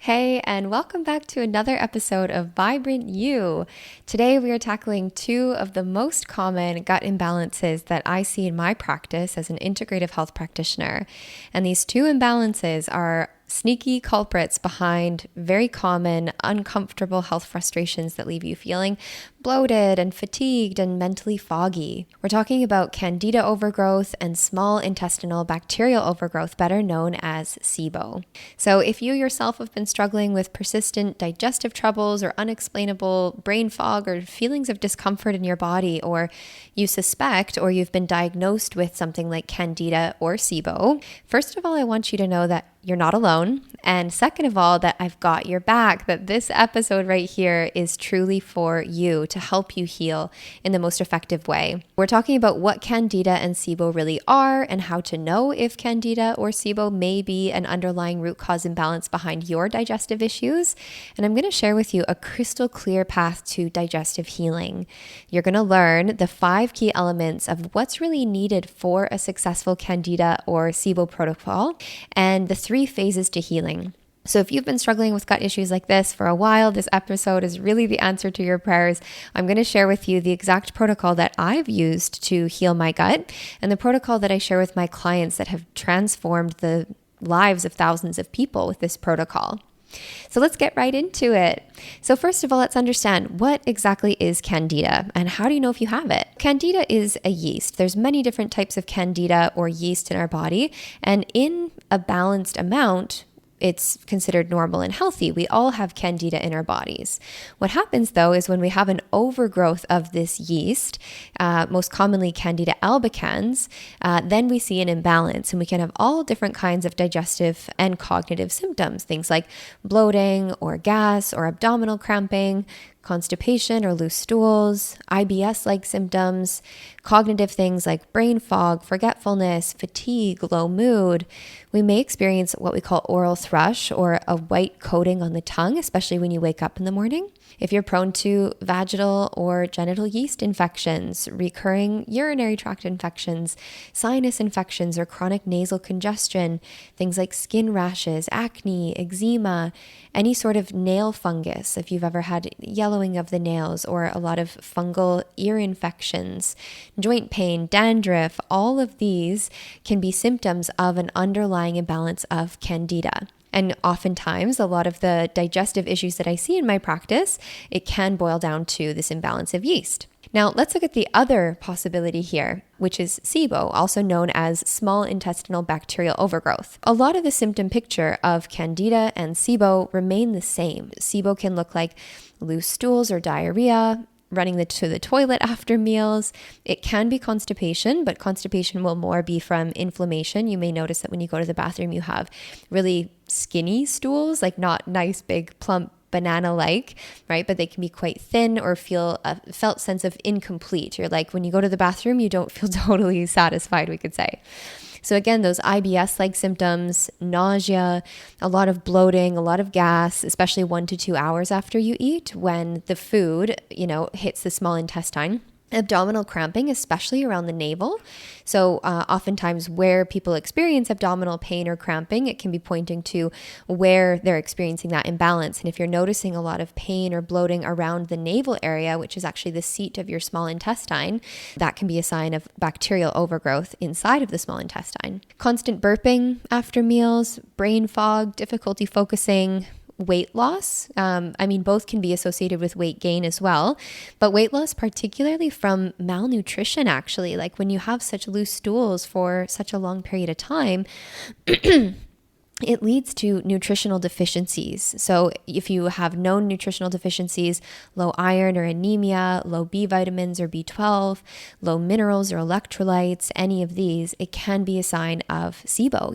Hey, and welcome back to another episode of Vibrant You. Today, we are tackling two of the most common gut imbalances that I see in my practice as an integrative health practitioner. And these two imbalances are sneaky culprits behind very common, uncomfortable health frustrations that leave you feeling bloated and fatigued and mentally foggy. We're talking about Candida overgrowth and small intestinal bacterial overgrowth, better known as SIBO. So if you yourself have been struggling with persistent digestive troubles or unexplainable brain fog or feelings of discomfort in your body, or you suspect or you've been diagnosed with something like Candida or SIBO, first of all, I want you to know that you're not alone. And second of all, that I've got your back, that this episode right here is truly for you to help you heal in the most effective way. We're talking about what Candida and SIBO really are and how to know if Candida or SIBO may be an underlying root cause imbalance behind your digestive issues. And I'm going to share with you a crystal clear path to digestive healing. You're going to learn the 5 key elements of what's really needed for a successful Candida or SIBO protocol and the 3 phases to healing. So if you've been struggling with gut issues like this for a while, this episode is really the answer to your prayers. I'm going to share with you the exact protocol that I've used to heal my gut and the protocol that I share with my clients that have transformed the lives of thousands of people with this protocol. So let's get right into it. So first of all, let's understand what exactly is Candida and how do you know if you have it? Candida is a yeast. There's many different types of Candida or yeast in our body, and in a balanced amount, it's considered normal and healthy. We all have Candida in our bodies. What happens though is when we have an overgrowth of this yeast, most commonly Candida albicans, then we see an imbalance and we can have all different kinds of digestive and cognitive symptoms, things like bloating or gas or abdominal cramping, constipation or loose stools, IBS-like symptoms, cognitive things like brain fog, forgetfulness, fatigue, low mood. We may experience what we call oral thrush or a white coating on the tongue, especially when you wake up in the morning. If you're prone to vaginal or genital yeast infections, recurring urinary tract infections, sinus infections, or chronic nasal congestion, things like skin rashes, acne, eczema, any sort of nail fungus, if you've ever had yellowing of the nails, or a lot of fungal ear infections, joint pain, dandruff, all of these can be symptoms of an underlying imbalance of Candida. And oftentimes, a lot of the digestive issues that I see in my practice, it can boil down to this imbalance of yeast. Now, let's look at the other possibility here, which is SIBO, also known as small intestinal bacterial overgrowth. A lot of the symptom picture of Candida and SIBO remain the same. SIBO can look like loose stools or diarrhea, running to the toilet after meals. It can be constipation, but constipation will more be from inflammation. You may notice that when you go to the bathroom, you have really skinny stools, like not nice, big, plump, banana-like, right? But they can be quite thin or feel a felt sense of incomplete. You're like, when you go to the bathroom, you don't feel totally satisfied, we could say. So again, those IBS-like symptoms, nausea, a lot of bloating, a lot of gas, especially 1 to 2 hours after you eat when the food, hits the small intestine. Abdominal cramping, especially around the navel. So oftentimes where people experience abdominal pain or cramping, it can be pointing to where they're experiencing that imbalance. And if you're noticing a lot of pain or bloating around the navel area, which is actually the seat of your small intestine, that can be a sign of bacterial overgrowth inside of the small intestine. Constant burping after meals, brain fog, difficulty focusing, weight loss. Both can be associated with weight gain as well, but weight loss particularly from malnutrition, actually, like when you have such loose stools for such a long period of time, it leads to nutritional deficiencies. So if you have known nutritional deficiencies, low iron or anemia, low B vitamins or B12, low minerals or electrolytes, any of these, it can be a sign of SIBO.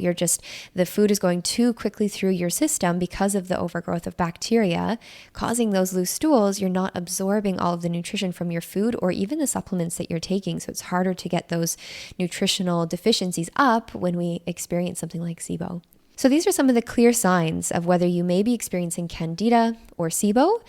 The food is going too quickly through your system because of the overgrowth of bacteria, causing those loose stools. You're not absorbing all of the nutrition from your food or even the supplements that you're taking. So it's harder to get those nutritional deficiencies up when we experience something like SIBO. So these are some of the clear signs of whether you may be experiencing Candida or SIBO.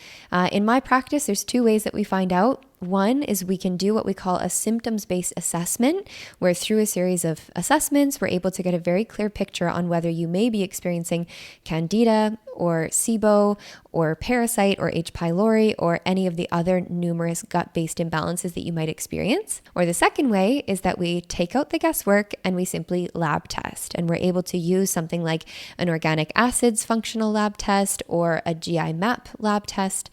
In my practice, there's 2 ways that we find out. One is we can do what we call a symptoms-based assessment, where through a series of assessments, we're able to get a very clear picture on whether you may be experiencing Candida or SIBO or parasite or H. pylori or any of the other numerous gut-based imbalances that you might experience. Or the second way is that we take out the guesswork and we simply lab test. And we're able to use something like an organic acids functional lab test or a GI map lab test.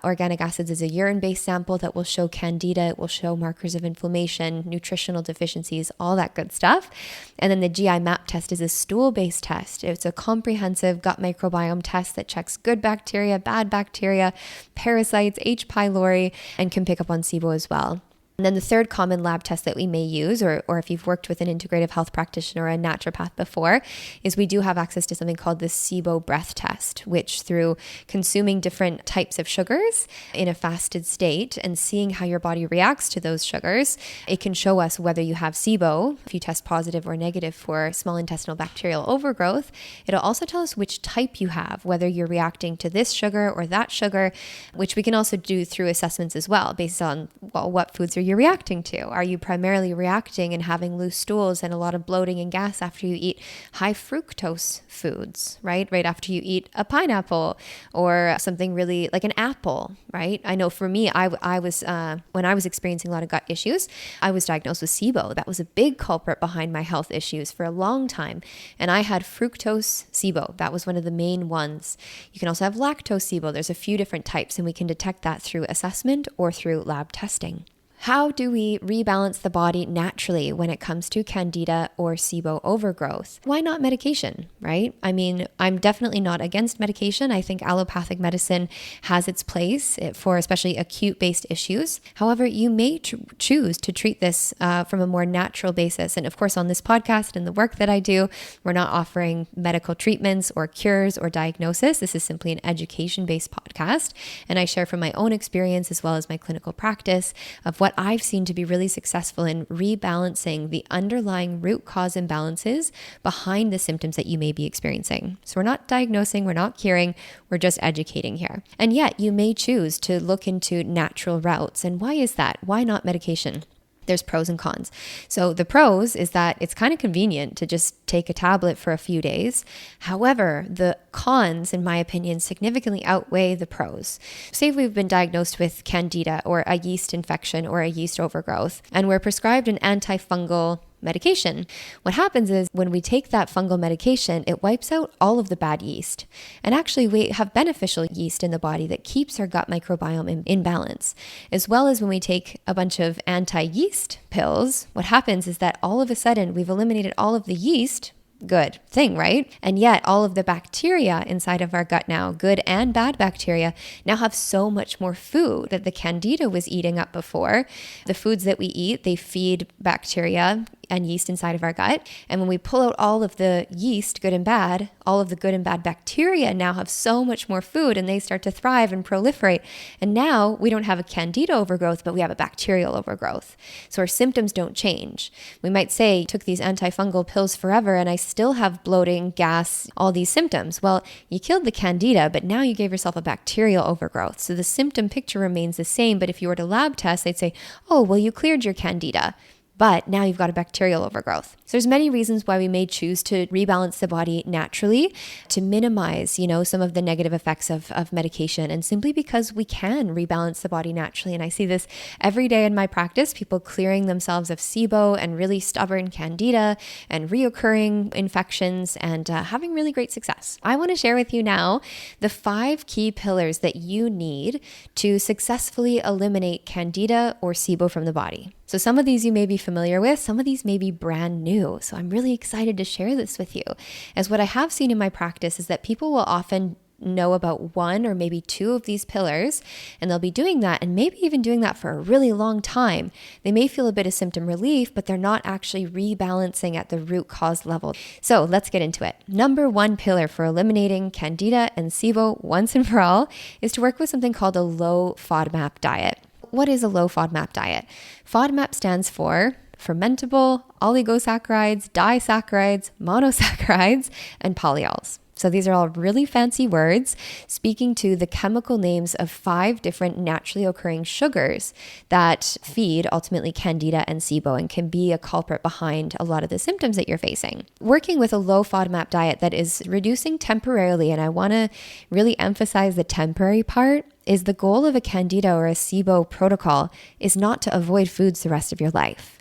Organic acids is a urine-based sample that will show Candida. It will show markers of inflammation, nutritional deficiencies, all that good stuff. And then the GI map test is a stool-based test. It's a comprehensive gut microbiome test that checks good bacteria, bad bacteria, parasites, H. pylori, and can pick up on SIBO as well. And then the third common lab test that we may use, or if you've worked with an integrative health practitioner or a naturopath before, is we do have access to something called the SIBO breath test, which through consuming different types of sugars in a fasted state and seeing how your body reacts to those sugars, it can show us whether you have SIBO. If you test positive or negative for small intestinal bacterial overgrowth, it'll also tell us which type you have, whether you're reacting to this sugar or that sugar, which we can also do through assessments as well, based on, well, what foods are you reacting to? Are you primarily reacting and having loose stools and a lot of bloating and gas after you eat high fructose foods, right? Right after you eat a pineapple or something really like an apple, right? I know for me, I was when I was experiencing a lot of gut issues, I was diagnosed with SIBO. That was a big culprit behind my health issues for a long time. And I had fructose SIBO. That was one of the main ones. You can also have lactose SIBO. There's a few different types, and we can detect that through assessment or through lab testing. How do we rebalance the body naturally when it comes to Candida or SIBO overgrowth? Why not medication, right? I mean, I'm definitely not against medication. I think allopathic medicine has its place for especially acute-based issues. However, you may choose to treat this from a more natural basis. And of course, on this podcast and the work that I do, we're not offering medical treatments or cures or diagnosis. This is simply an education-based podcast. And I share from my own experience as well as my clinical practice of what I've seen to be really successful in rebalancing the underlying root cause imbalances behind the symptoms that you may be experiencing. So we're not diagnosing, we're not curing, we're just educating here. And yet you may choose to look into natural routes. And why is that? Why not medication? There's pros and cons. So the pros is that it's kind of convenient to just take a tablet for a few days. However, the cons, in my opinion, significantly outweigh the pros. Say we've been diagnosed with Candida or a yeast infection or a yeast overgrowth, and we're prescribed an antifungal medication. What happens is when we take that fungal medication, it wipes out all of the bad yeast. And actually we have beneficial yeast in the body that keeps our gut microbiome in balance. As well as when we take a bunch of anti-yeast pills, what happens is that all of a sudden we've eliminated all of the yeast. Good thing, right? And yet all of the bacteria inside of our gut now, good and bad bacteria, now have so much more food that the Candida was eating up before. The foods that we eat, they feed bacteria and yeast inside of our gut. And when we pull out all of the yeast, good and bad, all of the good and bad bacteria now have so much more food and they start to thrive and proliferate. And now we don't have a Candida overgrowth, but we have a bacterial overgrowth. So our symptoms don't change. We might say, took these antifungal pills forever and I still have bloating, gas, all these symptoms. Well, you killed the Candida, but now you gave yourself a bacterial overgrowth. So the symptom picture remains the same, but if you were to lab test, they'd say, oh, well, you cleared your Candida, but now you've got a bacterial overgrowth. So there's many reasons why we may choose to rebalance the body naturally to minimize, some of the negative effects of medication, and simply because we can rebalance the body naturally. And I see this every day in my practice, people clearing themselves of SIBO and really stubborn Candida and reoccurring infections and having really great success. I want to share with you now the 5 key pillars that you need to successfully eliminate Candida or SIBO from the body. So some of these you may be familiar with, some of these may be brand new. So I'm really excited to share this with you, as what I have seen in my practice is that people will often know about 1 or maybe 2 of these pillars, and they'll be doing that and maybe even doing that for a really long time. They may feel a bit of symptom relief, but they're not actually rebalancing at the root cause level. So let's get into it. Number 1 pillar for eliminating Candida and SIBO once and for all is to work with something called a low FODMAP diet. What is a low FODMAP diet? FODMAP stands for fermentable oligosaccharides, disaccharides, monosaccharides, and polyols. So these are all really fancy words speaking to the chemical names of 5 different naturally occurring sugars that feed ultimately Candida and SIBO and can be a culprit behind a lot of the symptoms that you're facing. Working with a low FODMAP diet that is reducing temporarily, and I want to really emphasize the temporary part, is the goal of a Candida or a SIBO protocol is not to avoid foods the rest of your life.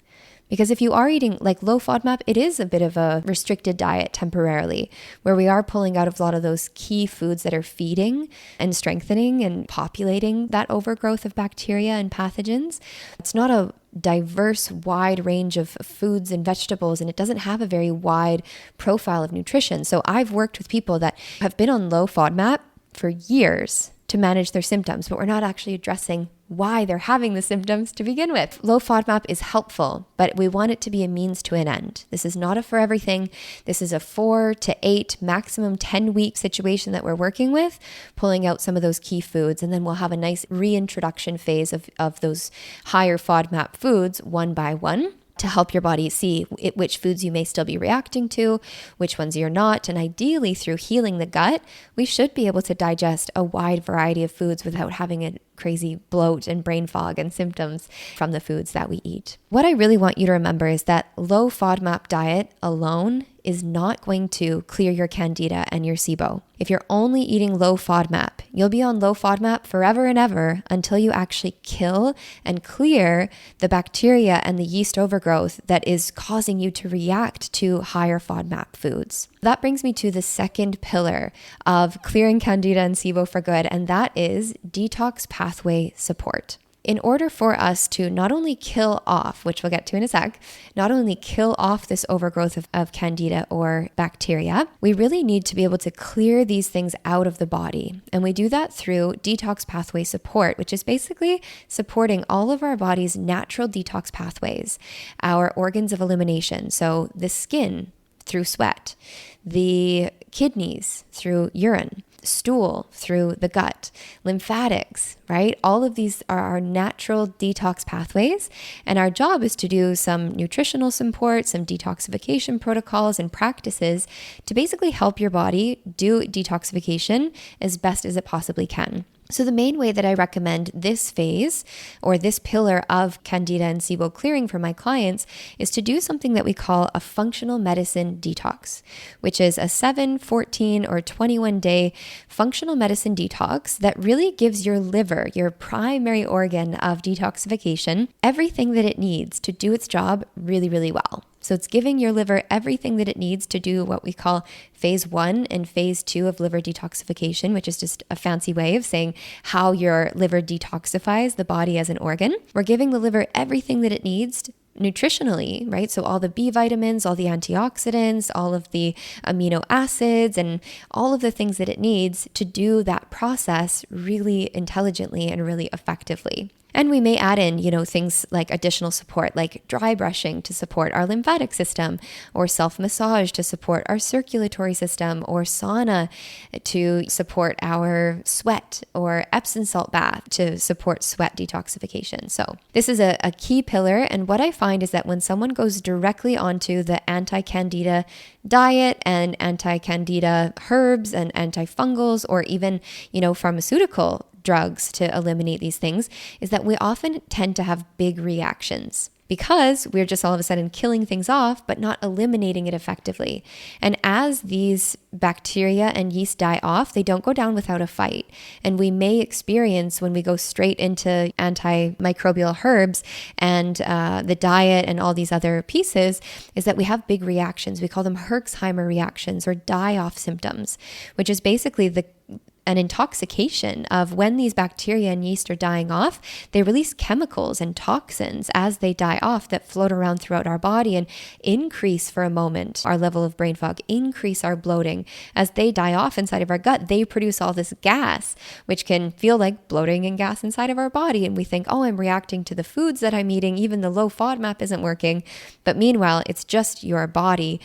Because if you are eating like low FODMAP, it is a bit of a restricted diet temporarily, where we are pulling out of a lot of those key foods that are feeding and strengthening and populating that overgrowth of bacteria and pathogens. It's not a diverse, wide range of foods and vegetables, and it doesn't have a very wide profile of nutrition. So I've worked with people that have been on low FODMAP for years to manage their symptoms, but we're not actually addressing why they're having the symptoms to begin with. Low FODMAP is helpful, but we want it to be a means to an end. This is not a for everything. This is a 4 to 8, maximum 10-week situation that we're working with, pulling out some of those key foods, and then we'll have a nice reintroduction phase of those higher FODMAP foods one by one, to help your body see which foods you may still be reacting to, which ones you're not. And ideally, through healing the gut, we should be able to digest a wide variety of foods without having a crazy bloat and brain fog and symptoms from the foods that we eat. What I really want you to remember is that low FODMAP diet alone is not going to clear your Candida and your SIBO. If you're only eating low FODMAP, you'll be on low FODMAP forever and ever until you actually kill and clear the bacteria and the yeast overgrowth that is causing you to react to higher FODMAP foods. That brings me to the second pillar of clearing Candida and SIBO for good, and that is detox pathway support. In order for us to not only kill off, which we'll get to in a sec, not only kill off this overgrowth of Candida or bacteria, we really need to be able to clear these things out of the body. And we do that through detox pathway support, which is basically supporting all of our body's natural detox pathways, our organs of elimination. So the skin through sweat, the kidneys through urine, stool through the gut, lymphatics, right? All of these are our natural detox pathways. And our job is to do some nutritional support, some detoxification protocols and practices to basically help your body do detoxification as best as it possibly can. So the main way that I recommend this phase or this pillar of Candida and SIBO clearing for my clients is to do something that we call a functional medicine detox, which is a 7, 14, or 21 day functional medicine detox that really gives your liver, your primary organ of detoxification, everything that it needs to do its job really, really well. So it's giving your liver everything that it needs to do what we call phase 1 and phase 2 of liver detoxification, which is just a fancy way of saying how your liver detoxifies the body as an organ. We're giving the liver everything that it needs nutritionally, right? So all the B vitamins, all the antioxidants, all of the amino acids, and all of the things that it needs to do that process really intelligently and really effectively. And we may add in, things like additional support, like dry brushing to support our lymphatic system, or self-massage to support our circulatory system, or sauna to support our sweat, or Epsom salt bath to support sweat detoxification. So this is a key pillar. And what I find is that when someone goes directly onto the anti-Candida diet and anti-Candida herbs and antifungals, or even, pharmaceutical drugs to eliminate these things, is that we often tend to have big reactions because we're just all of a sudden killing things off, but not eliminating it effectively. And as these bacteria and yeast die off, they don't go down without a fight. And we may experience, when we go straight into antimicrobial herbs and the diet and all these other pieces, is that we have big reactions. We call them Herxheimer reactions or die-off symptoms, which is basically an intoxication of when these bacteria and yeast are dying off, they release chemicals and toxins as they die off that float around throughout our body and increase for a moment our level of brain fog, increase our bloating. As they die off inside of our gut, they produce all this gas, which can feel like bloating and gas inside of our body. And we think, oh, I'm reacting to the foods that I'm eating. Even the low FODMAP isn't working. But meanwhile, it's just your body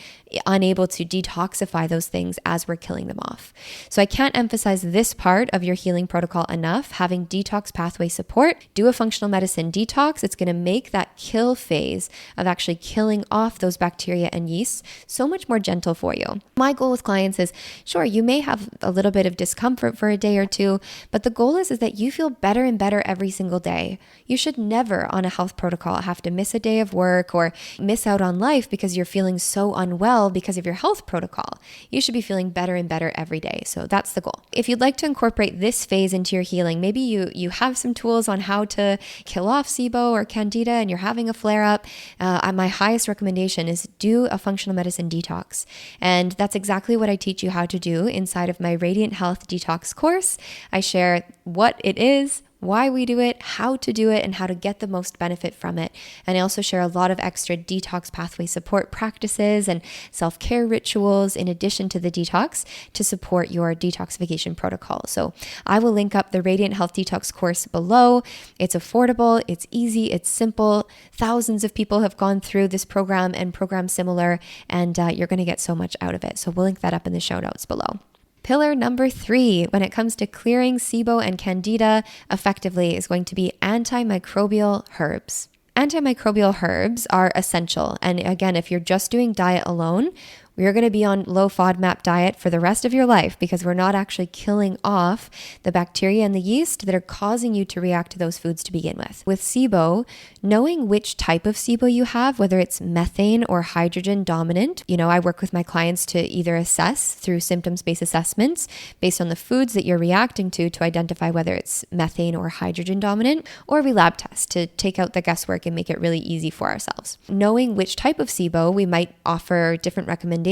unable to detoxify those things as we're killing them off. So I can't emphasize this part of your healing protocol enough, having detox pathway support, do a functional medicine detox. It's going to make that kill phase of actually killing off those bacteria and yeasts so much more gentle for you. My goal with clients is, sure, you may have a little bit of discomfort for a day or two, but the goal is that you feel better and better every single day. You should never on a health protocol have to miss a day of work or miss out on life because you're feeling so unwell because of your health protocol. You should be feeling better and better every day. So that's the goal. If you'd like to incorporate this phase into your healing, maybe you have some tools on how to kill off SIBO or Candida and you're having a flare up, my highest recommendation is do a functional medicine detox. And that's exactly what I teach you how to do inside of my Radiant Health Detox course. I share what it is, why we do it, how to do it, and how to get the most benefit from it. And I also share a lot of extra detox pathway support practices and self-care rituals in addition to the detox to support your detoxification protocol. So I will link up the Radiant Health Detox course below. It's affordable, it's easy, it's simple. Thousands of people have gone through this program and programs similar, and you're going to get so much out of it. So we'll link that up in the show notes below. Pillar number 3, when it comes to clearing SIBO and Candida effectively, is going to be antimicrobial herbs. Antimicrobial herbs are essential. And again, if you're just doing diet alone, you're going to be on low FODMAP diet for the rest of your life because we're not actually killing off the bacteria and the yeast that are causing you to react to those foods to begin with. With SIBO, knowing which type of SIBO you have, whether it's methane or hydrogen dominant, I work with my clients to either assess through symptoms-based assessments based on the foods that you're reacting to identify whether it's methane or hydrogen dominant, or we lab test to take out the guesswork and make it really easy for ourselves. Knowing which type of SIBO, we might offer different recommendations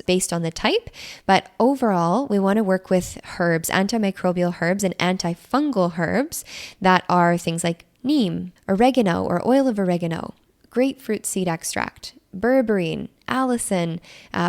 based on the type, but overall, we want to work with herbs, antimicrobial herbs and antifungal herbs that are things like neem, oregano or oil of oregano, grapefruit seed extract, berberine, allicin,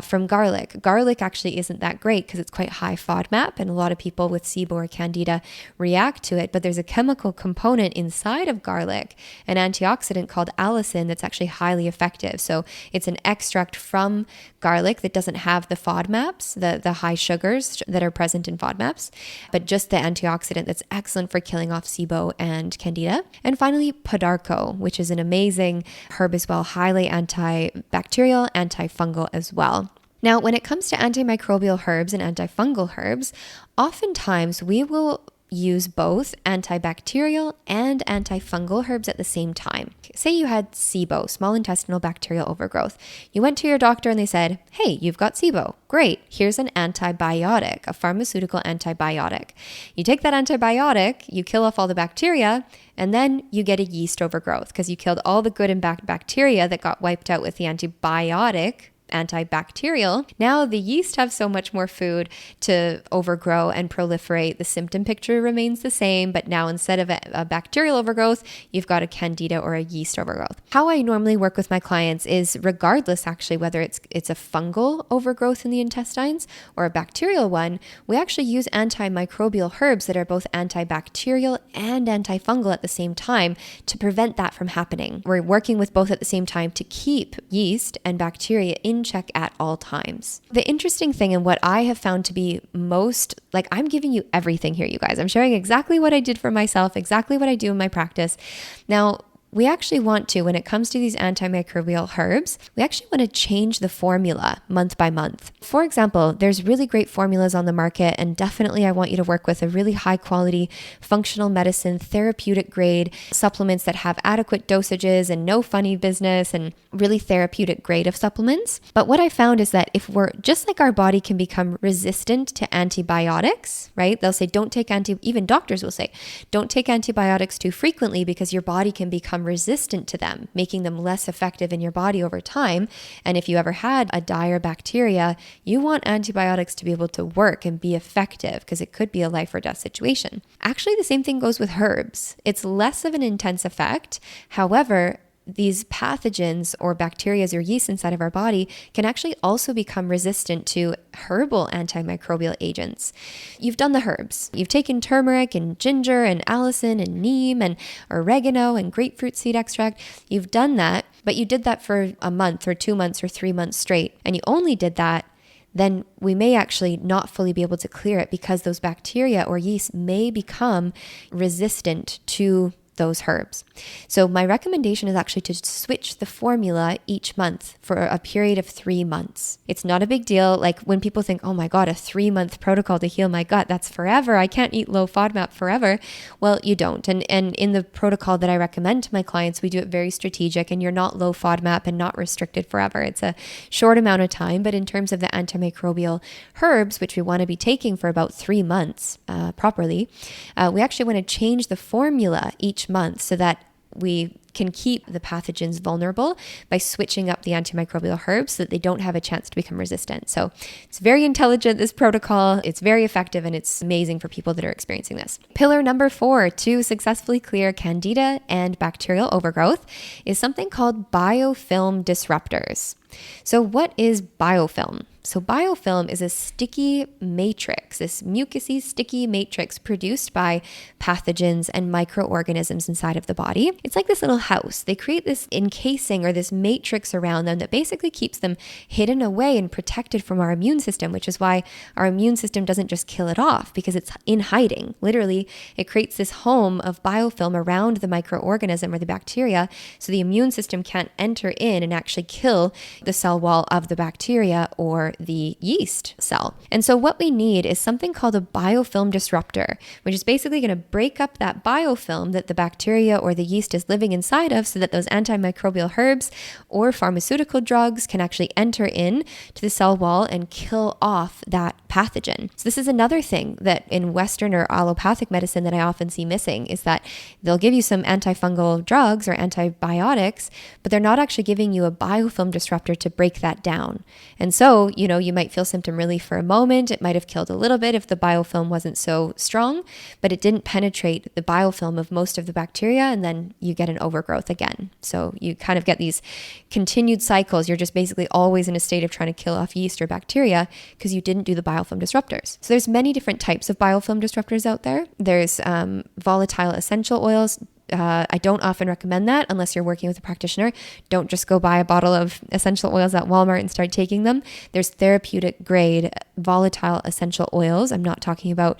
from garlic. Garlic actually isn't that great because it's quite high FODMAP and a lot of people with SIBO or Candida react to it, but there's a chemical component inside of garlic, an antioxidant called allicin that's actually highly effective. So it's an extract from garlic that doesn't have the FODMAPs, the high sugars that are present in FODMAPs, but just the antioxidant that's excellent for killing off SIBO and Candida. And finally, podarco, which is an amazing herb as well, highly antibacterial, antifungal as well. Now, when it comes to antimicrobial herbs and antifungal herbs, oftentimes we will use both antibacterial and antifungal herbs at the same time. Say you had SIBO, small intestinal bacterial overgrowth. You went to your doctor and they said, hey, you've got SIBO. Great. Here's an antibiotic, a pharmaceutical antibiotic. You take that antibiotic, you kill off all the bacteria, and then you get a yeast overgrowth because you killed all the good and bad bacteria that got wiped out with the antibiotic, antibacterial. Now the yeast have so much more food to overgrow and proliferate. The symptom picture remains the same, but now instead of a bacterial overgrowth, you've got a Candida or a yeast overgrowth. How I normally work with my clients is regardless actually whether it's a fungal overgrowth in the intestines or a bacterial one, we actually use antimicrobial herbs that are both antibacterial and antifungal at the same time to prevent that from happening. We're working with both at the same time to keep yeast and bacteria in check at all times. The interesting thing and what I have found to be most, I'm giving you everything here, you guys. I'm sharing exactly what I did for myself, exactly what I do in my practice. Now, we actually want to, when it comes to these antimicrobial herbs, we actually want to change the formula month by month. For example, there's really great formulas on the market, and definitely I want you to work with a really high quality functional medicine, therapeutic grade supplements that have adequate dosages and no funny business and really therapeutic grade of supplements. But what I found is that if we're, just like our body can become resistant to antibiotics, right? They'll say, even doctors will say, don't take antibiotics too frequently because your body can become resistant to them, making them less effective in your body over time. And if you ever had a dire bacteria, you want antibiotics to be able to work and be effective because it could be a life or death situation. Actually, the same thing goes with herbs. It's less of an intense effect. However, these pathogens or bacteria or yeast inside of our body can actually also become resistant to herbal antimicrobial agents. You've done the herbs. You've taken turmeric and ginger and allicin and neem and oregano and grapefruit seed extract. You've done that, but you did that for a month or 2 months or 3 months straight. And you only did that then we may actually not fully be able to clear it because those bacteria or yeast may become resistant to those herbs. So my recommendation is actually to switch the formula each month for a period of 3 months. It's not a big deal. Like when people think, oh my God, a 3-month protocol to heal my gut, that's forever. I can't eat low FODMAP forever. Well, you don't. And in the protocol that I recommend to my clients, we do it very strategic, and you're not low FODMAP and not restricted forever. It's a short amount of time, but in terms of the antimicrobial herbs, which we want to be taking for about 3 months properly, we actually want to change the formula each month so that we can keep the pathogens vulnerable by switching up the antimicrobial herbs so that they don't have a chance to become resistant. So it's very intelligent, this protocol. It's very effective, and it's amazing for people that are experiencing this. Pillar number 4 to successfully clear Candida and bacterial overgrowth is something called biofilm disruptors. So what is biofilm? So biofilm is a sticky matrix, this mucousy sticky matrix produced by pathogens and microorganisms inside of the body. It's like this little house. They create this encasing or this matrix around them that basically keeps them hidden away and protected from our immune system, which is why our immune system doesn't just kill it off because it's in hiding. Literally, it creates this home of biofilm around the microorganism or the bacteria so the immune system can't enter in and actually kill the cell wall of the bacteria or the yeast cell. And so what we need is something called a biofilm disruptor, which is basically going to break up that biofilm that the bacteria or the yeast is living inside of so that those antimicrobial herbs or pharmaceutical drugs can actually enter in to the cell wall and kill off that pathogen. So this is another thing that in Western or allopathic medicine that I often see missing is that they'll give you some antifungal drugs or antibiotics, but they're not actually giving you a biofilm disruptor to break that down. And so, you might feel symptom relief for a moment. It might have killed a little bit if the biofilm wasn't so strong, but it didn't penetrate the biofilm of most of the bacteria, and then you get an overgrowth again. So you kind of get these continued cycles. You're just basically always in a state of trying to kill off yeast or bacteria because you didn't do the biofilm disruptors. So there's many different types of biofilm disruptors out there. There's volatile essential oils. I don't often recommend that unless you're working with a practitioner. Don't just go buy a bottle of essential oils at Walmart and start taking them. There's therapeutic grade volatile essential oils. I'm not talking about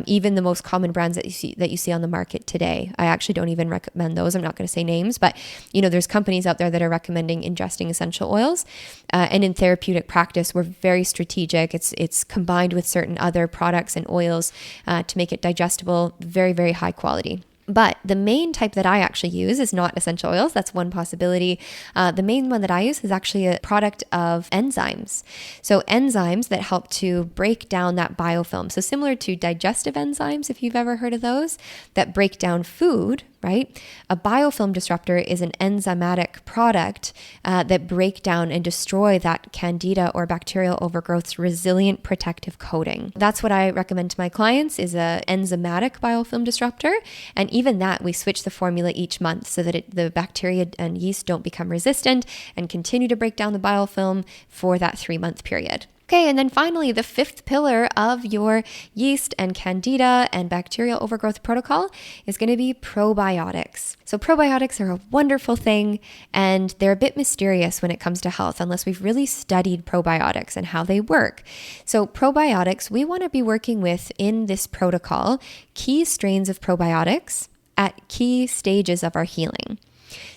even the most common brands that you see on the market today. I actually don't even recommend those. I'm not going to say names, but there's companies out there that are recommending ingesting essential oils. And in therapeutic practice, we're very strategic. It's combined with certain other products and oils to make it digestible, very, very high quality. But the main type that I actually use is not essential oils. That's one possibility. The main one that I use is actually a product of enzymes. So enzymes that help to break down that biofilm. So similar to digestive enzymes, if you've ever heard of those, that break down food, right? A biofilm disruptor is an enzymatic product that break down and destroy that Candida or bacterial overgrowth's resilient protective coating. That's what I recommend to my clients is a enzymatic biofilm disruptor. And even that, we switch the formula each month so that the bacteria and yeast don't become resistant and continue to break down the biofilm for that 3-month period. Okay, and then finally, the 5th pillar of your yeast and Candida and bacterial overgrowth protocol is going to be probiotics. So probiotics are a wonderful thing, and they're a bit mysterious when it comes to health unless we've really studied probiotics and how they work. So probiotics, we want to be working with in this protocol key strains of probiotics at key stages of our healing.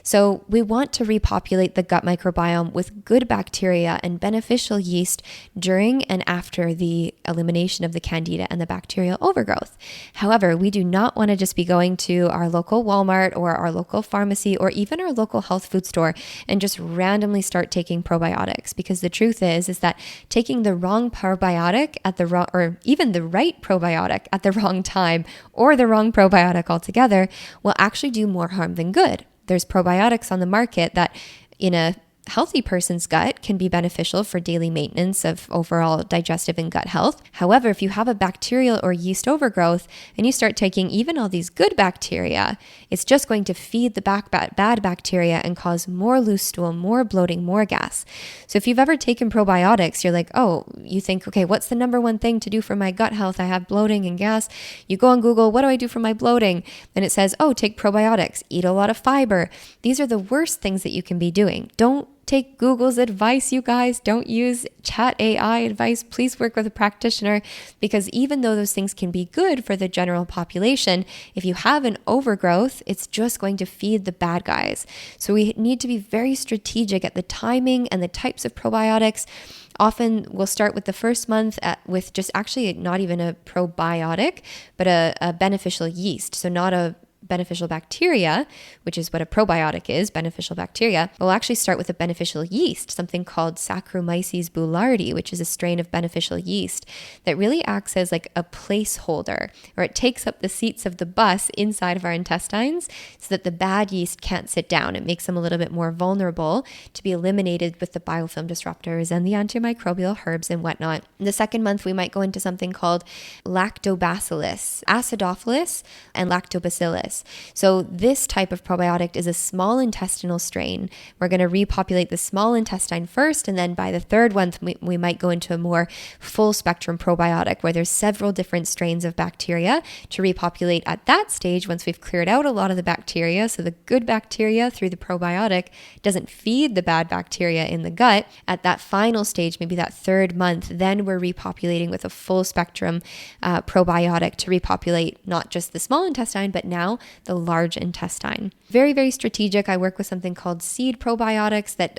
So we want to repopulate the gut microbiome with good bacteria and beneficial yeast during and after the elimination of the Candida and the bacterial overgrowth. However, we do not want to just be going to our local Walmart or our local pharmacy or even our local health food store and just randomly start taking probiotics, because the truth is that taking the wrong probiotic at the wrong, or even the right probiotic at the wrong time, or the wrong probiotic altogether, will actually do more harm than good. There's probiotics on the market that in a healthy person's gut can be beneficial for daily maintenance of overall digestive and gut health. However, if you have a bacterial or yeast overgrowth and you start taking even all these good bacteria, it's just going to feed the bad bacteria and cause more loose stool, more bloating, more gas. So if you've ever taken probiotics, you're like, oh, you think, okay, what's the number one thing to do for my gut health? I have bloating and gas. You go on Google, what do I do for my bloating? And it says, oh, take probiotics, eat a lot of fiber. These are the worst things that you can be doing. Don't take Google's advice, you guys. Don't use chat AI advice. Please work with a practitioner, because even though those things can be good for the general population, if you have an overgrowth, it's just going to feed the bad guys. So we need to be very strategic at the timing and the types of probiotics. Often we'll start with the first month with just actually not even a probiotic, but a beneficial yeast. So not a beneficial bacteria, which is what a probiotic is, beneficial bacteria. We'll actually start with a beneficial yeast, something called Saccharomyces boulardii, which is a strain of beneficial yeast that really acts as like a placeholder, or it takes up the seats of the bus inside of our intestines so that the bad yeast can't sit down. It makes them a little bit more vulnerable to be eliminated with the biofilm disruptors and the antimicrobial herbs and whatnot. In the second month, we might go into something called lactobacillus, acidophilus, and lactobacillus. So this type of probiotic is a small intestinal strain. We're going to repopulate the small intestine first, and then by the third month, we might go into a more full spectrum probiotic where there's several different strains of bacteria to repopulate at that stage once we've cleared out a lot of the bacteria. So the good bacteria through the probiotic doesn't feed the bad bacteria in the gut. At that final stage, maybe that third month, then we're repopulating with a full spectrum probiotic to repopulate not just the small intestine, but now the large intestine. Very, very strategic. I work with something called seed probiotics that,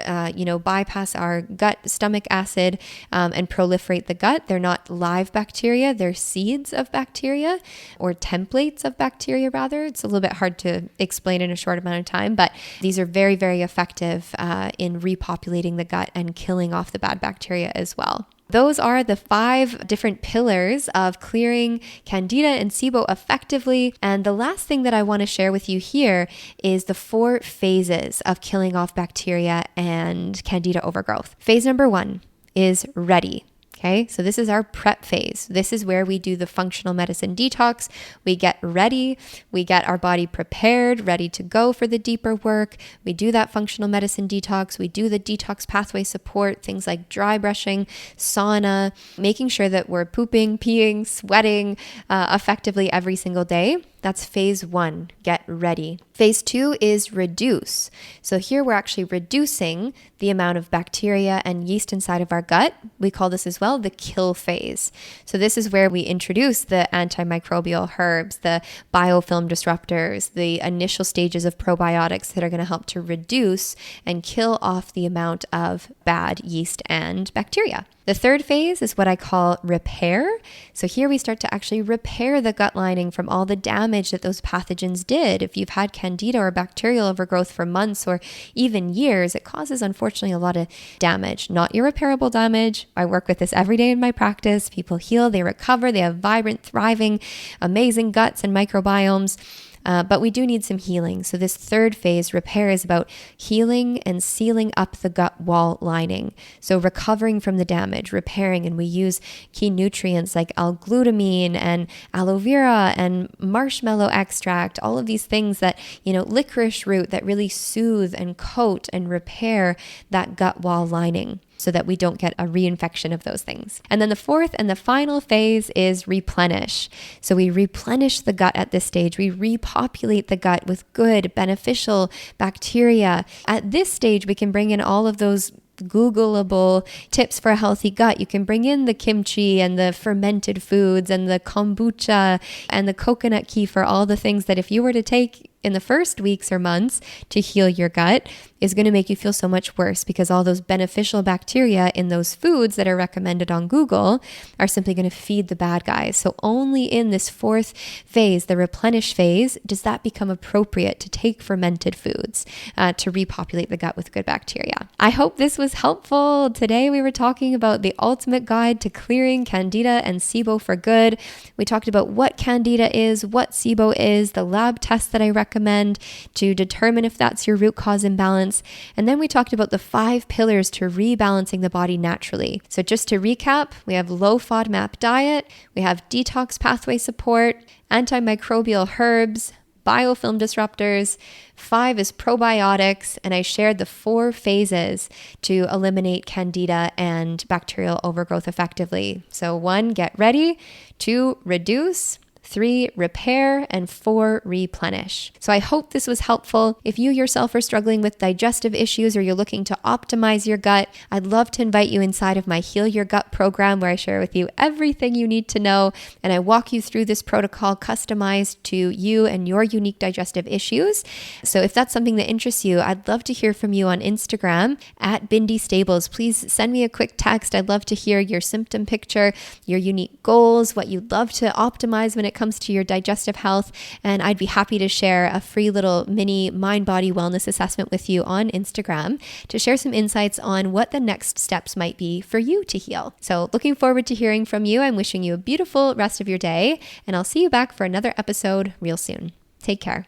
bypass our gut stomach acid and proliferate the gut. They're not live bacteria. They're seeds of bacteria, or templates of bacteria, rather. It's a little bit hard to explain in a short amount of time, but these are very, very effective in repopulating the gut and killing off the bad bacteria as well. Those are the 5 different pillars of clearing Candida and SIBO effectively. And the last thing that I want to share with you here is the 4 phases of killing off bacteria and Candida overgrowth. Phase number 1 is ready. Okay, so this is our prep phase. This is where we do the functional medicine detox. We get ready. We get our body prepared, ready to go for the deeper work. We do that functional medicine detox. We do the detox pathway support, things like dry brushing, sauna, making sure that we're pooping, peeing, sweating effectively every single day. That's phase 1, get ready. Phase 2 is reduce. So here we're actually reducing the amount of bacteria and yeast inside of our gut. We call this as well the kill phase. So this is where we introduce the antimicrobial herbs, the biofilm disruptors, the initial stages of probiotics that are going to help to reduce and kill off the amount of bad yeast and bacteria. The third phase is what I call repair. So here we start to actually repair the gut lining from all the damage that those pathogens did. If you've had Candida or bacterial overgrowth for months or even years, it causes, unfortunately, a lot of damage. Not irreparable damage. I work with this every day in my practice. People heal, they recover, they have vibrant, thriving, amazing guts and microbiomes. But we do need some healing. So this third phase, repair, is about healing and sealing up the gut wall lining. So recovering from the damage, repairing, and we use key nutrients like L-glutamine and aloe vera and marshmallow extract, all of these things that, licorice root that really soothe and coat and repair that gut wall lining, so that we don't get a reinfection of those things. And then the fourth and the final phase is replenish. So we replenish the gut at this stage. We repopulate the gut with good, beneficial bacteria. At this stage, we can bring in all of those Googleable tips for a healthy gut. You can bring in the kimchi and the fermented foods and the kombucha and the coconut kefir, all the things that if you were to take in the first weeks or months to heal your gut is going to make you feel so much worse, because all those beneficial bacteria in those foods that are recommended on Google are simply going to feed the bad guys. So only in this fourth phase, the replenish phase, does that become appropriate to take fermented foods to repopulate the gut with good bacteria. I hope this was helpful. Today we were talking about the ultimate guide to clearing Candida and SIBO for good. We talked about what Candida is, what SIBO is, the lab tests that I recommend to determine if that's your root cause imbalance. And then we talked about the 5 pillars to rebalancing the body naturally. So just to recap, we have low FODMAP diet, we have detox pathway support, antimicrobial herbs, biofilm disruptors, 5 is probiotics, and I shared the 4 phases to eliminate Candida and bacterial overgrowth effectively. So 1, get ready. 2, reduce. 3, repair, and 4, replenish. So I hope this was helpful. If you yourself are struggling with digestive issues or you're looking to optimize your gut, I'd love to invite you inside of my Heal Your Gut program, where I share with you everything you need to know, and I walk you through this protocol customized to you and your unique digestive issues. So if that's something that interests you, I'd love to hear from you on Instagram at Bindi Stables. Please send me a quick text. I'd love to hear your symptom picture, your unique goals, what you'd love to optimize when it comes to your digestive health, and I'd be happy to share a free little mini mind-body wellness assessment with you on Instagram to share some insights on what the next steps might be for you to heal. So looking forward to hearing from you. I'm wishing you a beautiful rest of your day, and I'll see you back for another episode real soon. Take care.